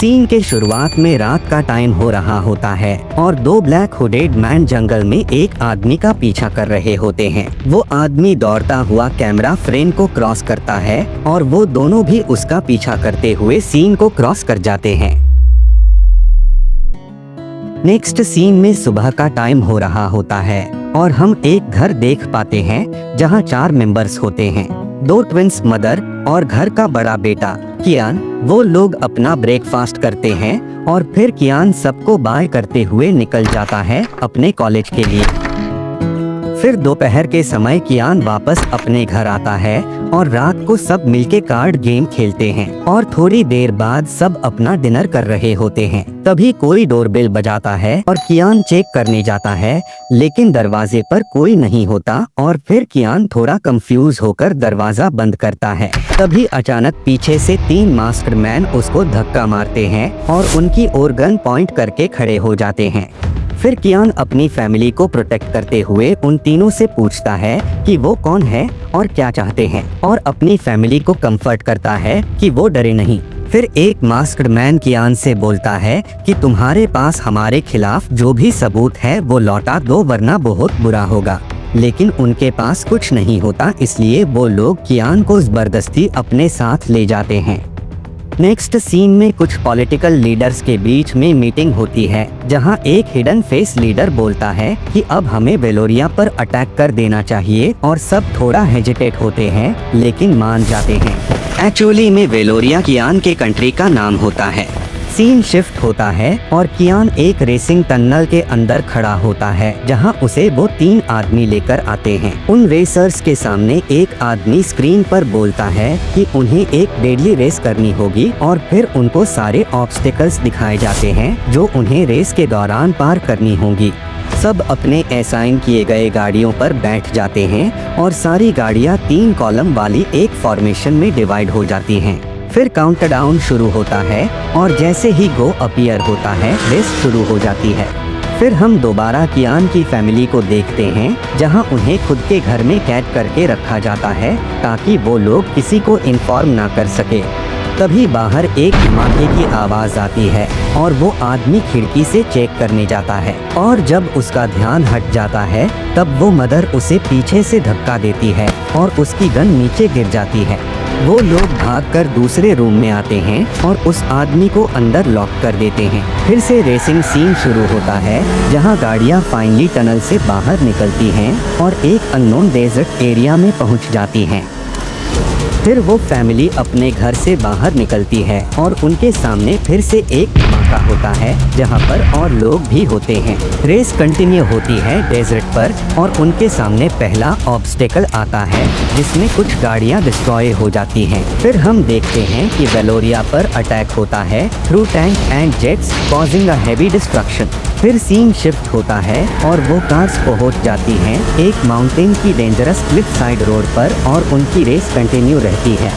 Scene के शुरुआत में रात का टाइम हो रहा होता है और दो ब्लैक हुडेड मैन जंगल में एक आदमी का पीछा कर रहे होते हैं। वो आदमी दौड़ता हुआ कैमरा फ्रेम को क्रॉस करता है और वो दोनों भी उसका पीछा करते हुए सीन को क्रॉस कर जाते हैं। नेक्स्ट सीन में सुबह का टाइम हो रहा होता है और हम एक घर देख पाते हैं जहां 4 मेंबर्स होते हैं, 2 ट्विंस मदर और घर का बड़ा बेटा कियान। वो लोग अपना ब्रेकफास्ट करते हैं और फिर कियान सबको बाय करते हुए निकल जाता है अपने कॉलेज के लिए। फिर दोपहर के समय कियान वापस अपने घर आता है और रात को सब मिलके कार्ड गेम खेलते हैं और थोड़ी देर बाद सब अपना डिनर कर रहे होते हैं। तभी कोई डोरबेल बजाता है और कियान चेक करने जाता है, लेकिन दरवाजे पर कोई नहीं होता और फिर कियान थोड़ा कंफ्यूज होकर दरवाजा बंद करता है। तभी अचानक पीछे से 3 मास्क्ड मैन उसको धक्का मारते हैं और उनकी ओर गन पॉइंट करके खड़े हो जाते हैं। फिर कियान अपनी फैमिली को प्रोटेक्ट करते हुए उन तीनों से पूछता है कि वो कौन है और क्या चाहते हैं और अपनी फैमिली को कंफर्ट करता है कि वो डरे नहीं। फिर एक मास्क्ड मैन कियान से बोलता है कि तुम्हारे पास हमारे खिलाफ जो भी सबूत है वो लौटा दो वरना बहुत बुरा होगा। लेकिन उनके पास कुछ नहीं होता, इसलिए वो लोग कियान को जबरदस्ती अपने साथ ले जाते हैं। नेक्स्ट सीन में कुछ पॉलिटिकल लीडर्स के बीच में मीटिंग होती है जहां एक हिडन फेस लीडर बोलता है कि अब हमें वेलोरिया पर अटैक कर देना चाहिए और सब थोड़ा हेजिटेट होते हैं लेकिन मान जाते हैं। एक्चुअली में वेलोरिया कियान के कंट्री का नाम होता है। सीन शिफ्ट होता है और कियान एक रेसिंग टनल के अंदर खड़ा होता है जहां उसे वो 3 आदमी लेकर आते हैं। उन रेसर्स के सामने एक आदमी स्क्रीन पर बोलता है कि उन्हें एक डेडली रेस करनी होगी और फिर उनको सारे ऑब्स्टिकल्स दिखाए जाते हैं जो उन्हें रेस के दौरान पार करनी होगी। सब अपने असाइन किए गए गाड़ियों पर बैठ जाते हैं और सारी गाड़ियां 3 कॉलम वाली एक फॉर्मेशन में डिवाइड हो जाती हैं। फिर काउंटडाउन शुरू होता है और जैसे ही गो अपीयर होता है रेस शुरू हो जाती है। फिर हम दोबारा कियान की फैमिली को देखते हैं जहां उन्हें खुद के घर में कैद करके रखा जाता है ताकि वो लोग किसी को इन्फॉर्म ना कर सके। तभी बाहर एक धमाके की आवाज़ आती है और वो आदमी खिड़की से चेक करने जाता है और जब उसका ध्यान हट जाता है तब वो मदर उसे पीछे से धक्का देती है और उसकी गन नीचे गिर जाती है। वो लोग भागकर दूसरे रूम में आते हैं और उस आदमी को अंदर लॉक कर देते हैं। फिर से रेसिंग सीन शुरू होता है जहां गाड़ियां फाइनली टनल से बाहर निकलती हैं और एक अननोन डेजर्ट एरिया में पहुंच जाती हैं। फिर वो फैमिली अपने घर से बाहर निकलती है और उनके सामने फिर से एक धमाका होता है जहां पर और लोग भी होते हैं। रेस कंटिन्यू होती है डेजर्ट पर और उनके सामने पहला ऑब्स्टेकल आता है जिसमें कुछ गाड़ियां डिस्ट्रॉय हो जाती हैं। फिर हम देखते हैं कि वेलोरिया पर अटैक होता है through tank and jets causing a heavy destruction. फिर सीन शिफ्ट होता है और वो कार्स पहुंच जाती हैं एक माउंटेन की डेंजरस क्लिफ साइड रोड पर और उनकी रेस कंटिन्यू रहती है।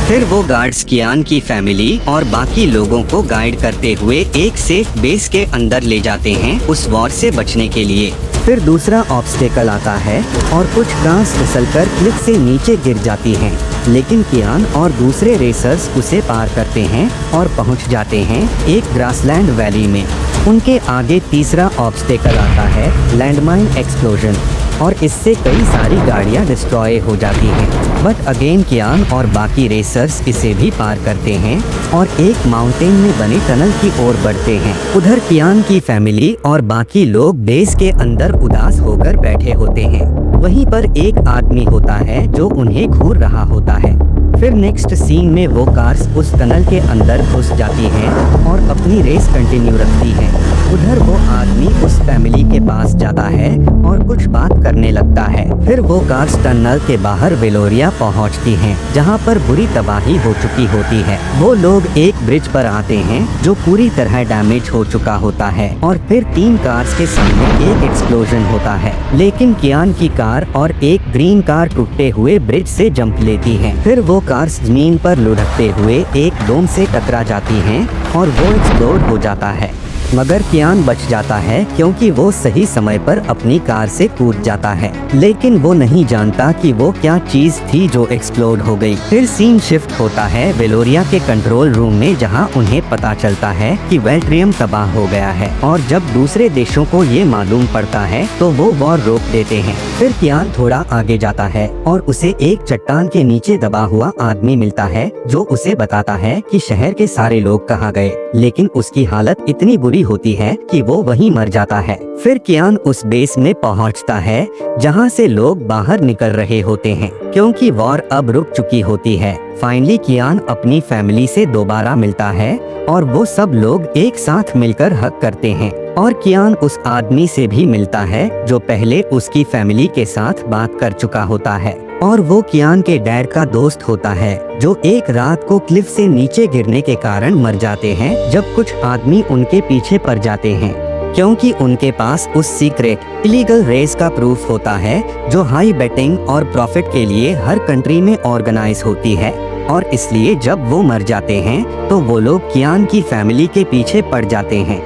फिर वो गार्ड्स कियान की फैमिली और बाकी लोगों को गाइड करते हुए एक सेफ बेस के अंदर ले जाते हैं उस वॉर से बचने के लिए। फिर दूसरा ऑब्स्टेकल आता है और कुछ कार्स फिसलकर क्लिफ से नीचे गिर जाती हैं, लेकिन कियान और दूसरे रेसर्स उसे पार करते हैं और पहुंच जाते हैं एक ग्रासलैंड वैली में। उनके आगे तीसरा ऑब्स्टेकल आता है लैंडमाइन एक्सप्लोजन और इससे कई सारी गाड़ियां डिस्ट्रॉय हो जाती हैं। बट अगेन कियान और बाकी रेसर्स इसे भी पार करते हैं और एक माउंटेन में बने टनल की ओर बढ़ते हैं। उधर कियान की फैमिली और बाकी लोग बेस के अंदर उदास होकर बैठे होते हैं। वहीं पर एक आदमी होता है जो उन्हें घूर रहा होता है। फिर नेक्स्ट सीन में वो कार्स उस टनल के अंदर घुस जाती हैं और अपनी रेस कंटिन्यू रखती हैं। उधर वो आदमी उस फैमिली के पास जाता है और कुछ बात करने लगता है। फिर वो कार्स टनल के बाहर वेलोरिया पहुंचती हैं जहां पर बुरी तबाही हो चुकी होती है। वो लोग एक ब्रिज पर आते हैं जो पूरी तरह डैमेज हो चुका होता है और फिर 3 कार्स के सामने एक एक्सप्लोजन होता है, लेकिन कियान की कार और एक ग्रीन कार टूटते हुए ब्रिज से जंप लेती है। फिर वो कार्स जमीन पर लुढ़कते हुए एक डोम से टकरा जाती हैं और वो एक्सप्लोड हो जाता है। मगर कियान बच जाता है क्योंकि वो सही समय पर अपनी कार से कूद जाता है, लेकिन वो नहीं जानता कि वो क्या चीज थी जो एक्सप्लोड हो गई। फिर सीन शिफ्ट होता है वेलोरिया के कंट्रोल रूम में, जहां उन्हें पता चलता है कि वेल्ट्रियम तबाह हो गया है, और जब दूसरे देशों को ये मालूम पड़ता है तो वो वॉर रोक देते हैं। फिर कियान थोड़ा आगे जाता है और उसे एक चट्टान के नीचे दबा हुआ आदमी मिलता है जो उसे बताता है कि शहर के सारे लोग कहाँ गए, लेकिन उसकी हालत इतनी बुरी होती है कि वो वहीं मर जाता है। फिर कियान उस बेस में पहुंचता है जहां से लोग बाहर निकल रहे होते हैं क्योंकि वॉर अब रुक चुकी होती है। फाइनली कियान अपनी फैमिली से दोबारा मिलता है और वो सब लोग एक साथ मिलकर हग करते हैं, और कियान उस आदमी से भी मिलता है जो पहले उसकी फैमिली के साथ बात कर चुका होता है, और वो कियान के डैड का दोस्त होता है जो एक रात को क्लिफ से नीचे गिरने के कारण मर जाते हैं जब कुछ आदमी उनके पीछे पड़ जाते हैं, क्योंकि उनके पास उस सीक्रेट इलीगल रेस का प्रूफ होता है जो हाई बेटिंग और प्रॉफिट के लिए हर कंट्री में ऑर्गेनाइज होती है, और इसलिए जब वो मर जाते हैं तो वो लोग कियान की फैमिली के पीछे पड़ जाते हैं।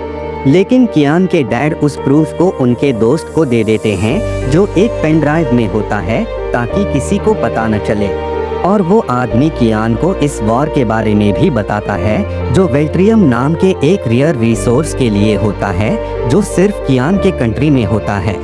लेकिन कियान के डैड उस प्रूफ को उनके दोस्त को दे देते हैं जो एक पेन ड्राइव में होता है ताकि किसी को पता न चले, और वो आदमी कियान को इस वॉर के बारे में भी बताता है जो वेल्ट्रियम नाम के एक रेयर रिसोर्स के लिए होता है जो सिर्फ कियान के कंट्री में होता है,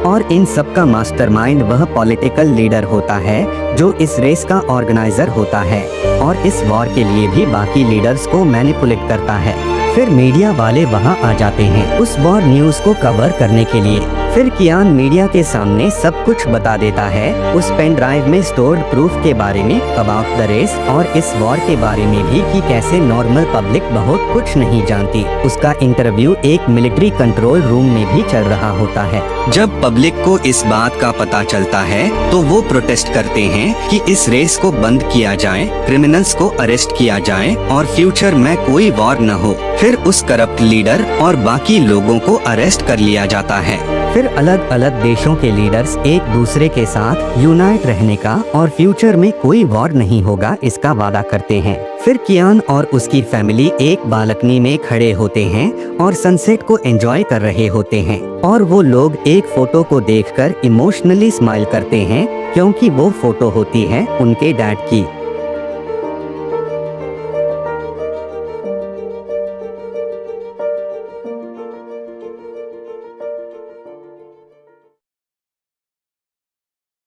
और इन सब का मास्टरमाइंड वह पॉलिटिकल लीडर होता है जो इस रेस का ऑर्गेनाइजर होता है और इस वॉर के लिए भी बाकी लीडर्स को मैनिपुलेट करता है। फिर मीडिया वाले वहां आ जाते हैं उस वॉर न्यूज को कवर करने के लिए। फिर कियान मीडिया के सामने सब कुछ बता देता है उस पेन ड्राइव में स्टोर्ड प्रूफ के बारे में, अबाउट द रेस, और इस वॉर के बारे में भी कि कैसे नॉर्मल पब्लिक बहुत कुछ नहीं जानती। उसका इंटरव्यू एक मिलिट्री कंट्रोल रूम में भी चल रहा होता है। जब पब्लिक को इस बात का पता चलता है तो वो प्रोटेस्ट करते हैं कि इस रेस को बंद किया जाए, क्रिमिनल्स को अरेस्ट किया जाए और फ्यूचर में कोई वॉर न हो। फिर उस करप्ट लीडर और बाकी लोगों को अरेस्ट कर लिया जाता है। फिर अलग अलग देशों के लीडर्स एक दूसरे के साथ यूनाइट रहने का और फ्यूचर में कोई वॉर नहीं होगा इसका वादा करते हैं। फिर कियान और उसकी फैमिली एक बालकनी में खड़े होते हैं और सनसेट को एंजॉय कर रहे होते हैं, और वो लोग एक फोटो को देखकर इमोशनली स्माइल करते हैं क्योंकि वो फोटो होती है उनके डैड की।